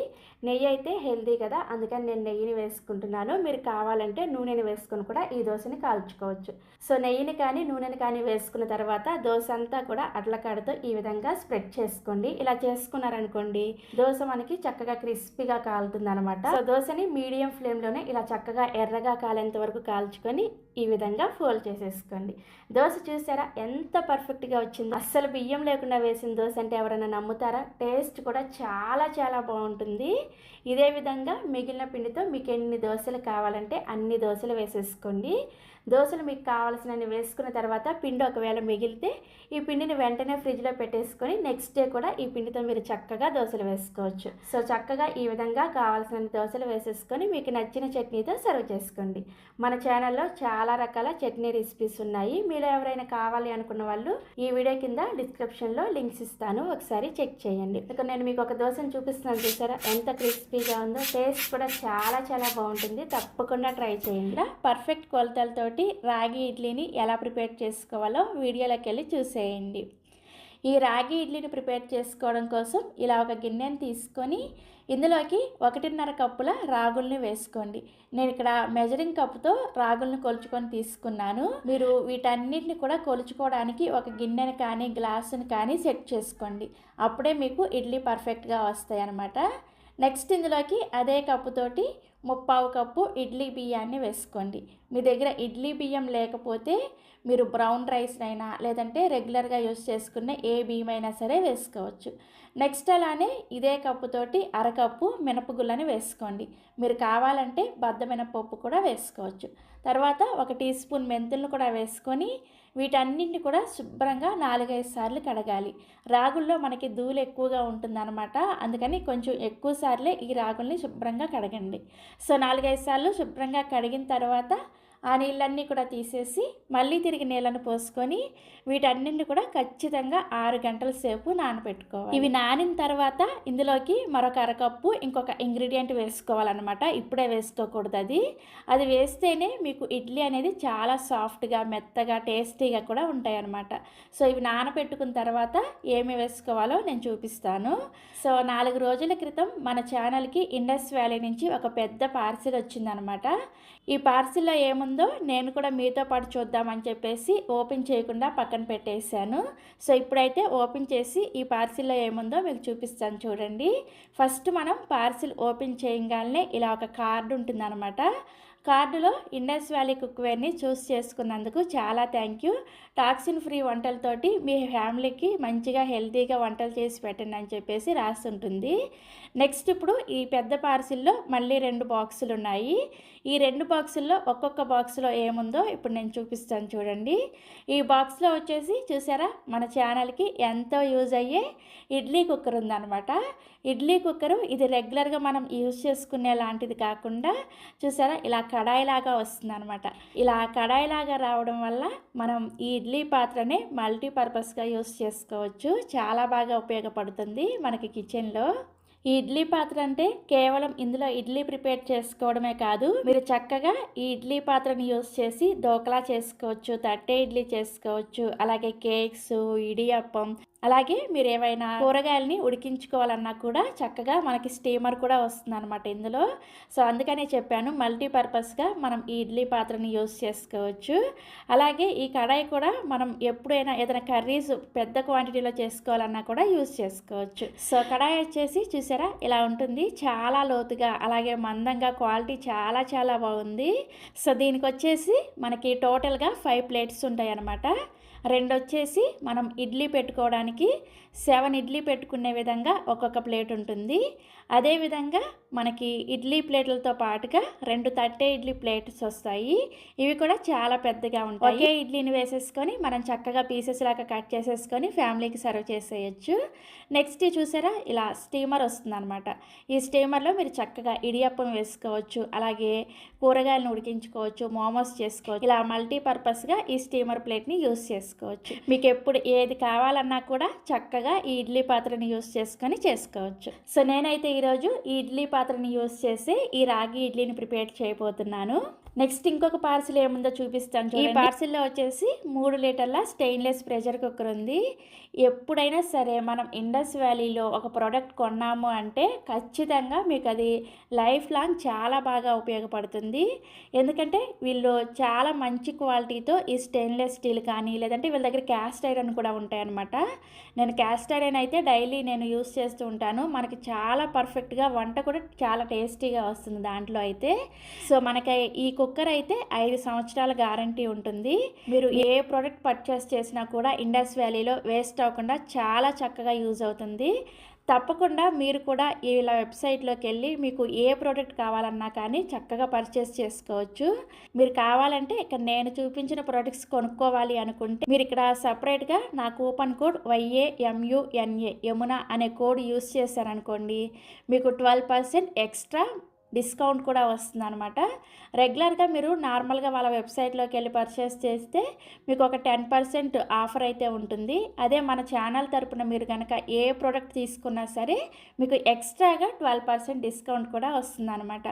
నెయ్యి అయితే హెల్దీ కదా, అందుకని నేను నెయ్యిని వేసుకుంటున్నాను. మీరు కావాలంటే నూనెని వేసుకొని కూడా ఈ దోశని కాల్చుకోవచ్చు. సో నెయ్యిని కానీ నూనెని కానీ వేసుకున్న తర్వాత దోశ అంతా కూడా అట్లకాడతో ఈ విధంగా స్ప్రెడ్ చేసుకోండి. ఇలా చేసుకున్నారనుకోండి దోశ మనకి చక్కగా క్రిస్పీగా కాలుతుంది అనమాట. సో దోశని మీడియం ఫ్లేమ్లోనే ఇలా చక్కగా ఎర్రగా కాలేంత వరకు కాల్చుకొని ఈ విధంగా ఫోల్డ్ చేసేసుకోండి. దోశ చూసారా ఎంత పర్ఫెక్ట్గా వచ్చింది. అస్సలు బియ్యం లేకుండా వేసిన దోశ అంటే ఎవరైనా నమ్ముతారా? టేస్ట్ కూడా చాలా చాలా బాగుంటుంది. ఇదే విధంగా మిగిలిన పిండితో మీకు ఎన్ని దోశలు కావాలంటే అన్ని దోశలు వేసేసుకోండి. దోశలు మీకు కావాల్సినన్ని వేసుకున్న తర్వాత పిండి ఒకవేళ మిగిలితే ఈ పిండిని వెంటనే ఫ్రిడ్జ్లో పెట్టేసుకొని నెక్స్ట్ డే కూడా ఈ పిండితో మీరు చక్కగా దోశలు వేసుకోవచ్చు. సో చక్కగా ఈ విధంగా కావాల్సినన్ని దోశలు వేసేసుకొని మీకు నచ్చిన చట్నీతో సర్వ్ చేసుకోండి. మన ఛానల్లో చాలా రకాల చట్నీ రెసిపీస్ ఉన్నాయి. మీరు ఎవరైనా కావాలి అనుకున్న వాళ్ళు ఈ వీడియో కింద డిస్క్రిప్షన్లో లింక్స్ ఇస్తాను, ఒకసారి చెక్ చేయండి. ఇక్కడ నేను మీకు ఒక దోశను చూపిస్తున్నాను చూసారా ఎంత క్రిస్పీగా ఉందో. టేస్ట్ కూడా చాలా చాలా బాగుంటుంది, తప్పకుండా ట్రై చేయండి. పర్ఫెక్ట్ కొలతలతో రాగి ఇడ్లీని ఎలా ప్రిపేర్ చేసుకోవాలో వీడియోలోకి వెళ్ళి చూసేయండి. ఈ రాగి ఇడ్లీని ప్రిపేర్ చేసుకోవడం కోసం ఇలా ఒక గిన్నెని తీసుకొని ఇందులోకి 1.5 కప్పుల రాగుల్ని వేసుకోండి. నేను ఇక్కడ మెజరింగ్ కప్పుతో రాగుల్ని కొలుచుకొని తీసుకున్నాను. మీరు వీటన్నిటిని కూడా కొలుచుకోవడానికి ఒక గిన్నెని కానీ గ్లాసుని కానీ సెట్ చేసుకోండి. అప్పుడే మీకు ఇడ్లీ పర్ఫెక్ట్గా వస్తాయి అన్నమాట. నెక్స్ట్ ఇందులోకి అదే కప్పుతోటి 3/4 కప్పు ఇడ్లీ బియ్యాన్ని వేసుకోండి. మీ దగ్గర ఇడ్లీ బియ్యం లేకపోతే మీరు బ్రౌన్ రైస్ అయినా లేదంటే రెగ్యులర్గా యూస్ చేసుకునే ఏ బియ్యం అయినా సరే వేసుకోవచ్చు. నెక్స్ట్ అలానే ఇదే కప్పుతోటి 1/2 కప్పు మినపగుళ్ళని వేసుకోండి. మీరు కావాలంటే బద్ద మినపప్పు కూడా వేసుకోవచ్చు. తర్వాత 1 టీ స్పూన్ మెంతులను కూడా వేసుకొని వీటన్నింటిని కూడా శుభ్రంగా 4-5 సార్లు కడగాలి. రాగుల్లో మనకి ధూళి ఎక్కువగా ఉంటుందన్నమాట, అందుకని కొంచెం ఎక్కువ సార్లే ఈ రాగుల్ని శుభ్రంగా కడగండి. సో 4-5 సార్లు శుభ్రంగా కడిగిన తర్వాత ఆ నీళ్ళన్నీ కూడా తీసేసి మళ్ళీ తిరిగి నీళ్ళను పోసుకొని వీటన్నింటిని కూడా ఖచ్చితంగా 6 గంటల సేపు నానబెట్టుకోవాలి. ఇవి నానిన తర్వాత ఇందులోకి మరొక 1/2 కప్పు ఇంకొక ఇంగ్రీడియంట్ వేసుకోవాలన్నమాట. ఇప్పుడే వేసుకోకూడదు, అది వేస్తేనే మీకు ఇడ్లీ అనేది చాలా సాఫ్ట్గా మెత్తగా టేస్టీగా కూడా ఉంటాయి అన్నమాట. సో ఇవి నానబెట్టుకున్న తర్వాత ఏమి వేసుకోవాలో నేను చూపిస్తాను. సో 4 రోజుల క్రితం మన ఛానల్కి ఇండస్ వ్యాలీ నుంచి ఒక పెద్ద పార్సిల్ వచ్చిందనమాట. ఈ పార్సిల్లో ఏముందో నేను కూడా మీతో పాటు చూద్దామని చెప్పేసి ఓపెన్ చేయకుండా పక్కన పెట్టేశాను. సో ఇప్పుడైతే ఓపెన్ చేసి ఈ పార్సిల్లో ఏముందో మీకు చూపిస్తాను చూడండి. ఫస్ట్ మనం పార్సిల్ ఓపెన్ చేయగానే ఇలా ఒక కార్డు ఉంటుందన్నమాట. కార్డులో ఇండస్ వ్యాలీ కుక్వేర్ని చూస్ చేసుకున్నందుకు చాలా థ్యాంక్ యూ. టాక్సిన్ ఫ్రీ వంటలతోటి మీ ఫ్యామిలీకి మంచిగా హెల్తీగా వంటలు చేసి పెట్టండి అని చెప్పేసి రాస్తుంటుంది. నెక్స్ట్ ఇప్పుడు ఈ పెద్ద పార్సిల్లో మళ్ళీ 2 బాక్సులు ఉన్నాయి. ఈ 2 బాక్సుల్లో ఒక్కొక్క బాక్స్లో ఏముందో ఇప్పుడు నేను చూపిస్తాను చూడండి. ఈ బాక్స్లో వచ్చేసి చూసారా మన ఛానల్కి ఎంతో యూజ్ అయ్యే ఇడ్లీ కుక్కర్ ఉందన్నమాట. ఇడ్లీ కుక్కరు ఇది రెగ్యులర్గా మనం యూజ్ చేసుకునే లాంటిది కాకుండా చూసారా ఇలా కడాయిలాగా వస్తుంది అనమాట. ఇలా కడాయిలాగా రావడం వల్ల మనం ఈ ఇడ్లీ పాత్రని మల్టీపర్పస్గా యూజ్ చేసుకోవచ్చు. చాలా బాగా ఉపయోగపడుతుంది మనకి కిచెన్లో. ఈ ఇడ్లీ పాత్ర అంటే కేవలం ఇందులో ఇడ్లీ ప్రిపేర్ చేసుకోవడమే కాదు, మీరు చక్కగా ఈ ఇడ్లీ పాత్రని యూస్ చేసి దోకలా చేసుకోవచ్చు, తట్టే ఇడ్లీ చేసుకోవచ్చు, అలాగే కేక్స్, ఇడియప్పం, అలాగే మీరు ఏవైనా కూరగాయలని ఉడికించుకోవాలన్నా కూడా చక్కగా మనకి స్టీమర్ కూడా వస్తుంది అనమాట ఇందులో. సో అందుకనే చెప్పాను, మల్టీపర్పస్గా మనం ఈ ఇడ్లీ పాత్రని యూస్ చేసుకోవచ్చు. అలాగే ఈ కడాయి కూడా మనం ఎప్పుడైనా ఏదైనా కర్రీస్ పెద్ద క్వాంటిటీలో చేసుకోవాలన్నా కూడా యూస్ చేసుకోవచ్చు. సో కడాయి వచ్చేసి చూసారా ఇలా ఉంటుంది, చాలా లోతుగా అలాగే మందంగా, క్వాలిటీ చాలా చాలా బాగుంది. సో దీనికి వచ్చేసి మనకి టోటల్గా 5 ప్లేట్స్ ఉంటాయి అన్నమాట. 2 వచ్చేసి మనం ఇడ్లీ పెట్టుకోవడానికి 7 ఇడ్లీ పెట్టుకునే విధంగా ఒక్కొక్క ప్లేట్ ఉంటుంది. అదేవిధంగా మనకి ఇడ్లీ ప్లేట్లతో పాటుగా 2 తట్టే ఇడ్లీ ప్లేట్స్ వస్తాయి. ఇవి కూడా చాలా పెద్దగా ఉంటాయి. ఒకే ఇడ్లీని వేసేసుకొని మనం చక్కగా పీసెస్ లాగా కట్ చేసేసుకొని ఫ్యామిలీకి సర్వ్ చేసేయచ్చు. నెక్స్ట్ చూసారా ఇలా స్టీమర్ వస్తుంది అనమాట. ఈ స్టీమర్లో మీరు చక్కగా ఇడియప్పం వేసుకోవచ్చు, అలాగే కూరగాయలను ఉడికించుకోవచ్చు, మోమోస్ చేసుకోవచ్చు. ఇలా మల్టీపర్పస్గా ఈ స్టీమర్ ప్లేట్ని యూస్ చేసుకోవచ్చు. మీకు ఎప్పుడు ఏది కావాలన్నా కూడా చక్కగా ఈ ఇడ్లీ పాత్రని యూస్ చేసుకొని చేసుకోవచ్చు. సో నేనైతే ఈరోజు ఈ ఇడ్లీ పాత్రని యూస్ చేసి ఈ రాగి ఇడ్లీని ప్రిపేర్ చేయబోతున్నాను. నెక్స్ట్ ఇంకొక పార్సిల్ ఏముందో చూపిస్తాను చూడండి. ఈ పార్సిల్లో వచ్చేసి 3 లీటర్ల స్టెయిన్లెస్ ప్రెషర్ కుక్కర్ ఉంది. ఎప్పుడైనా సరే మనం ఇండస్ వ్యాలీలో ఒక ప్రోడక్ట్ కొన్నాము అంటే ఖచ్చితంగా మీకు అది లైఫ్ లాంగ్ చాలా బాగా ఉపయోగపడుతుంది. ఎందుకంటే వీళ్ళు చాలా మంచి క్వాలిటీతో ఈ స్టెయిన్లెస్ స్టీల్ కానీ లేదంటే వీళ్ళ దగ్గర క్యాస్ట్ ఐరన్ కూడా ఉంటాయన్నమాట. నేను క్యాస్ట్ ఐరన్ అయితే డైలీ నేను యూస్ చేస్తూ ఉంటాను. మనకి చాలా పర్ఫెక్ట్గా వంట కూడా చాలా టేస్టీగా వస్తుంది దాంట్లో అయితే. సో మనకి ఈ కుక్కర్ అయితే 5 సంవత్సరాల గ్యారంటీ ఉంటుంది. మీరు ఏ ప్రోడక్ట్ పర్చేస్ చేసినా కూడా ఇండస్ వ్యాలీలో వేస్ట్ అవ్వకుండా చాలా చక్కగా యూజ్ అవుతుంది. తప్పకుండా మీరు కూడా ఇలా వెబ్సైట్లోకి వెళ్ళి మీకు ఏ ప్రోడక్ట్ కావాలన్నా కానీ చక్కగా పర్చేస్ చేసుకోవచ్చు. మీరు కావాలంటే ఇక్కడ నేను చూపించిన ప్రోడక్ట్స్ కొనుక్కోవాలి అనుకుంటే మీరు ఇక్కడ సపరేట్గా నా కూపన్ కోడ్ YAMUNA యమున అనే కోడ్ యూస్ చేశారనుకోండి, మీకు 12% ఎక్స్ట్రా డిస్కౌంట్ కూడా వస్తుంది అనమాట. రెగ్యులర్గా మీరు నార్మల్గా వాళ్ళ వెబ్సైట్లోకి వెళ్ళి పర్చేస్ చేస్తే మీకు ఒక 10% ఆఫర్ అయితే ఉంటుంది. అదే మన ఛానల్ తరపున మీరు కనుక ఏ ప్రోడక్ట్ తీసుకున్నా సరే మీకు ఎక్స్ట్రాగా 12% డిస్కౌంట్ కూడా వస్తుంది అనమాట.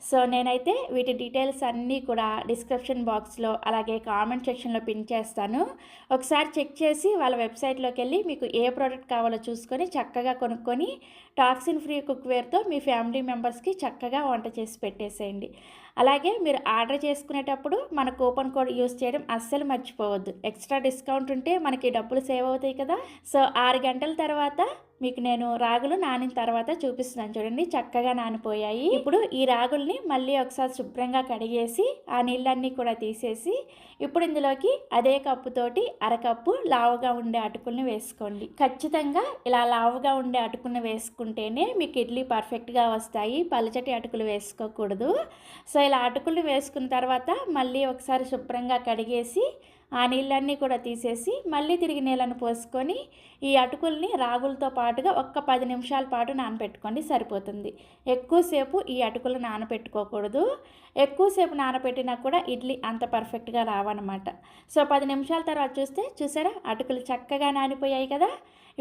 సో నేనైతే వీటి డీటెయిల్స్ అన్నీ కూడా డిస్క్రిప్షన్ బాక్స్లో అలాగే కామెంట్ సెక్షన్లో పిన్ చేస్తాను. ఒకసారి చెక్ చేసి వాళ్ళ వెబ్సైట్లోకి వెళ్ళి మీకు ఏ ప్రోడక్ట్ కావాలో చూసుకొని చక్కగా కొనుక్కొని టాక్సిన్ ఫ్రీ కుక్వేర్తో మీ ఫ్యామిలీ మెంబర్స్కి చక్కగా వంట చేసి పెట్టేసేయండి. అలాగే మీరు ఆర్డర్ చేసుకునేటప్పుడు మన కూపన్ కోడ్ యూస్ చేయడం అస్సలు మర్చిపోవద్దు. ఎక్స్ట్రా డిస్కౌంట్ ఉంటే మనకి డబ్బులు సేవ్ అవుతాయి కదా. సో 6 గంటల తర్వాత మీకు నేను రాగులు నానిన తర్వాత చూపిస్తున్నాను చూడండి, చక్కగా నానిపోయాయి. ఇప్పుడు ఈ రాగుల్ని మళ్ళీ ఒకసారి శుభ్రంగా కడిగేసి ఆ నీళ్ళన్నీ కూడా తీసేసి ఇప్పుడు ఇందులోకి అదే కప్పుతోటి అరకప్పు లావుగా ఉండే అటుకుల్ని వేసుకోండి. ఖచ్చితంగా ఇలా లావుగా ఉండే అటుకుల్ని వేసుకుంటేనే మీకు ఇడ్లీ పర్ఫెక్ట్గా వస్తాయి, పలచటి అటుకులు వేసుకోకూడదు. సో ఇలా అటుకులు వేసుకున్న తర్వాత మళ్ళీ ఒకసారి శుభ్రంగా కడిగేసి ఆ నీళ్ళన్నీ కూడా తీసేసి మళ్ళీ తిరిగి నీళ్ళను పోసుకొని ఈ అటుకుల్ని రాగులతో పాటుగా ఒక్క 10 నిమిషాల పాటు నానబెట్టుకోండి, సరిపోతుంది. ఎక్కువసేపు ఈ అటుకులు నానబెట్టుకోకూడదు. ఎక్కువసేపు నానబెట్టినా కూడా ఇడ్లీ అంత పర్ఫెక్ట్గా రావన్నమాట. సో 10 నిమిషాల తర్వాత చూసారా అటుకులు చక్కగా నానిపోయాయి కదా.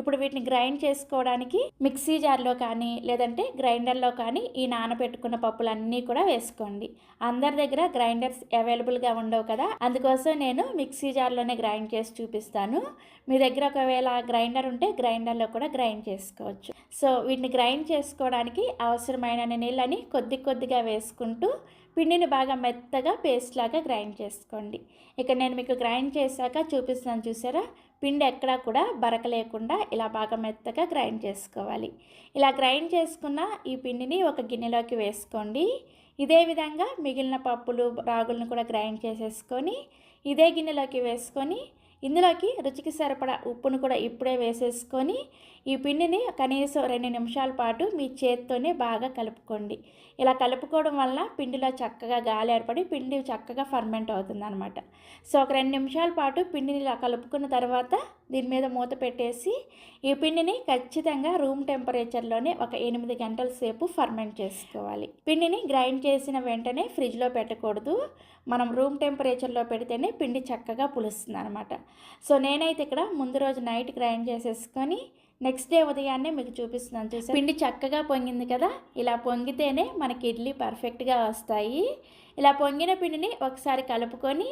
ఇప్పుడు వీటిని గ్రైండ్ చేసుకోవడానికి మిక్సీ జార్లో కానీ లేదంటే గ్రైండర్లో కానీ ఈ నానబెట్టుకున్న పప్పులన్నీ కూడా వేసుకోండి. అందరి దగ్గర గ్రైండర్స్ అవైలబుల్గా ఉండవు కదా, అందుకోసం నేను మిక్సీ జార్లోనే గ్రైండ్ చేసి చూపిస్తాను. మీ దగ్గర ఒకవేళ గ్రైండర్ ఉంటే గ్రైండర్లో కూడా గ్రైండ్ చేసుకోవచ్చు. సో వీటిని గ్రైండ్ చేసుకోవడానికి అవసరమైన నీళ్ళని కొద్దిగా వేసుకుంటూ పిండిని బాగా మెత్తగా పేస్ట్ లాగా గ్రైండ్ చేసుకోండి. ఇక నేను మీకు గ్రైండ్ చేశాక చూపిస్తాను చూసారా, పిండి ఎక్కడా కూడా బరక లేకుండా ఇలా బాగా మెత్తగా గ్రైండ్ చేసుకోవాలి. ఇలా గ్రైండ్ చేసుకున్న ఈ పిండిని ఒక గిన్నెలోకి వేసుకోండి. ఇదే విధంగా మిగిలిన పప్పులు రాగులను కూడా గ్రైండ్ చేసేసుకొని ఇదే గిన్నెలోకి వేసుకొని ఇందులోకి రుచికి సరిపడా ఉప్పును కూడా ఇప్పుడే వేసేసుకొని ఈ పిండిని కనీసం 2 నిమిషాల పాటు మీ చేత్తోనే బాగా కలుపుకోండి. ఇలా కలుపుకోవడం వల్ల పిండిలో చక్కగా గాలి ఏర్పడి పిండి చక్కగా ఫర్మెంట్ అవుతుంది అనమాట. సో ఒక 2 నిమిషాల పాటు పిండిని ఇలా కలుపుకున్న తర్వాత దీని మీద మూత పెట్టేసి ఈ పిండిని ఖచ్చితంగా రూమ్ టెంపరేచర్లోనే ఒక 8 గంటల సేపు ఫర్మెంట్ చేసుకోవాలి. పిండిని గ్రైండ్ చేసిన వెంటనే ఫ్రిడ్జ్లో పెట్టకూడదు, మనం రూమ్ టెంపరేచర్లో పెడితేనే పిండి చక్కగా పులుస్తుంది అనమాట. సో నేనైతే ఇక్కడ ముందు రోజు నైట్ గ్రైండ్ చేసేసుకొని నెక్స్ట్ డే ఉదయాన్నే మీకు చూపిస్తున్నాను చూసారు. పిండి చక్కగా పొంగింది కదా, ఇలా పొంగితేనే మనకి ఇడ్లీ పర్ఫెక్ట్గా వస్తాయి. ఇలా పొంగిన పిండిని ఒకసారి కలుపుకొని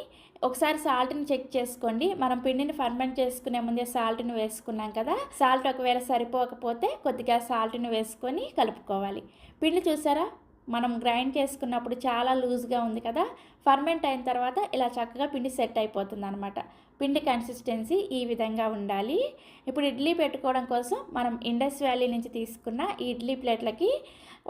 ఒకసారి సాల్ట్ని చెక్ చేసుకోండి. మనం పిండిని ఫర్మెంట్ చేసుకునే ముందే సాల్ట్ని వేసుకున్నాం కదా, సాల్ట్ ఒకవేళ సరిపోకపోతే కొద్దిగా సాల్ట్ని వేసుకొని కలుపుకోవాలి. పిండి చూసారా, మనం గ్రైండ్ చేసుకున్నప్పుడు చాలా లూజ్గా ఉంది కదా, ఫర్మెంట్ అయిన తర్వాత ఇలా చక్కగా పిండి సెట్ అయిపోతుంది అనమాట. పిండి కన్సిస్టెన్సీ ఈ విధంగా ఉండాలి. ఇప్పుడు ఇడ్లీ పెట్టుకోవడం కోసం మనం ఇండస్ వ్యాలీ నుంచి తీసుకున్న ఈ ఇడ్లీ ప్లేట్లకి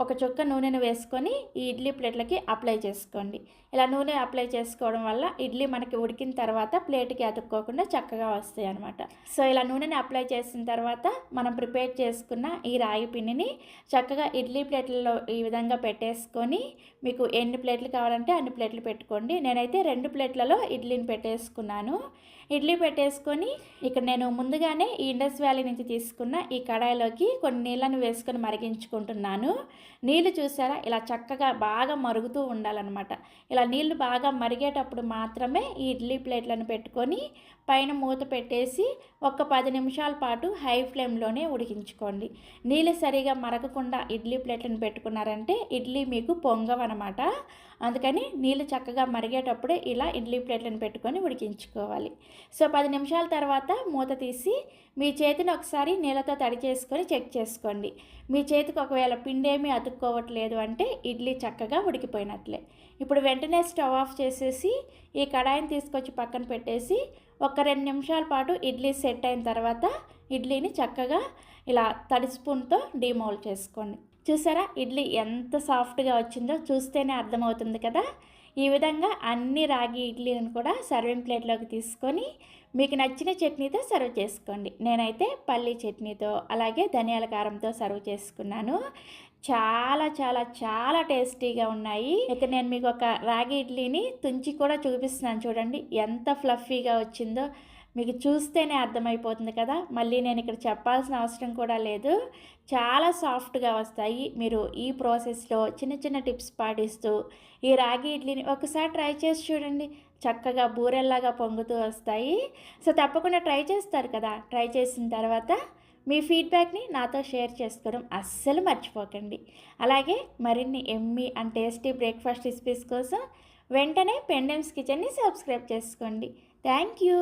ఒక చుక్క నూనెను వేసుకొని ఈ ఇడ్లీ ప్లేట్లకి అప్లై చేసుకోండి. ఇలా నూనె అప్లై చేసుకోవడం వల్ల ఇడ్లీ మనకి ఉడికిన తర్వాత ప్లేట్కి అతుక్కోకుండా చక్కగా వస్తాయి అనమాట. సో ఇలా నూనెని అప్లై చేసిన తర్వాత మనం ప్రిపేర్ చేసుకున్న ఈ రాగి పిండిని చక్కగా ఇడ్లీ ప్లేట్లలో ఈ విధంగా పెట్టేసుకొని మీకు ఎన్ని ప్లేట్లు కావాలంటే అన్ని ప్లేట్లు పెట్టుకోండి. నేనైతే 2 ప్లేట్లలో ఇడ్లీని పెట్టేసుకున్నాను. ఇడ్లీ పెట్టేసుకొని ఇక్కడ నేను ముందుగానే ఈ ఇండస్ వ్యాలీ నుంచి తీసుకున్న ఈ కడాయిలోకి కొన్ని నీళ్ళను వేసుకొని మరిగించుకుంటున్నాను. నీళ్ళు చూసారా, ఇలా చక్కగా బాగా మరుగుతూ ఉండాలన్నమాట. ఇలా నీళ్లు బాగా మరిగేటప్పుడు మాత్రమే ఈ ఇడ్లీ ప్లేట్లను పెట్టుకొని పైన మూత పెట్టేసి ఒక 10 నిమిషాల పాటు హై ఫ్లేమ్లోనే ఉడికించుకోండి. నీళ్ళు సరిగా మరగకుండా ఇడ్లీ ప్లేట్లను పెట్టుకున్నారంటే ఇడ్లీ మీకు పొంగవన్నమాట. అందుకని నీళ్ళు చక్కగా మరిగేటప్పుడే ఇలా ఇడ్లీ ప్లేట్లను పెట్టుకొని ఉడికించుకోవాలి. సో 10 నిమిషాల తర్వాత మూత తీసి మీ చేతిని ఒకసారి నీళ్ళతో తడి చేసుకొని చెక్ చేసుకోండి. మీ చేతికి ఒకవేళ పిండి ఏమీ అతుక్కోవట్లేదు అంటే ఇడ్లీ చక్కగా ఉడికిపోయినట్లే. ఇప్పుడు వెంటనే స్టవ్ ఆఫ్ చేసేసి ఈ కడాయిని తీసుకొచ్చి పక్కన పెట్టేసి ఒక 2 నిమిషాల పాటు ఇడ్లీ సెట్ అయిన తర్వాత ఇడ్లీని చక్కగా ఇలా తడి స్పూన్తో డీమౌల్డ్ చేసుకోండి. చూసారా, ఇడ్లీ ఎంత సాఫ్ట్గా వచ్చిందో చూస్తేనే అర్థమవుతుంది కదా. ఈ విధంగా అన్ని రాగి ఇడ్లీలను కూడా సర్వింగ్ ప్లేట్లోకి తీసుకొని మీకు నచ్చిన చట్నీతో సర్వ్ చేసుకోండి. నేనైతే పల్లీ చట్నీతో అలాగే ధనియాల కారంతో సర్వ్ చేసుకున్నాను. చాలా చాలా చాలా టేస్టీగా ఉన్నాయి. ఇక నేను మీకు ఒక రాగి ఇడ్లీని తుంచి కూడా చూపిస్తున్నాను చూడండి, ఎంత ఫ్లఫీగా వచ్చిందో మీకు చూస్తేనే అర్థమైపోతుంది కదా. మళ్ళీ నేను ఇక్కడ చెప్పాల్సిన అవసరం కూడా లేదు, చాలా సాఫ్ట్గా వస్తాయి. మీరు ఈ ప్రాసెస్లో చిన్న చిన్న టిప్స్ పాటిస్తూ ఈ రాగి ఇడ్లీని ఒకసారి ట్రై చేసి చూడండి, చక్కగా బూరెల్లాగా పొంగుతూ వస్తాయి. సో తప్పకుండా ట్రై చేస్తారు కదా. ట్రై చేసిన తర్వాత మీ ఫీడ్బ్యాక్ని నాతో షేర్ చేసుకోవడం అస్సలు మర్చిపోకండి. అలాగే మరిన్ని Emmy and tasty breakfast recipes కోసం వెంటనే పెండెమ్స్ కిచెన్ని సబ్స్క్రైబ్ చేసుకోండి. Thank you.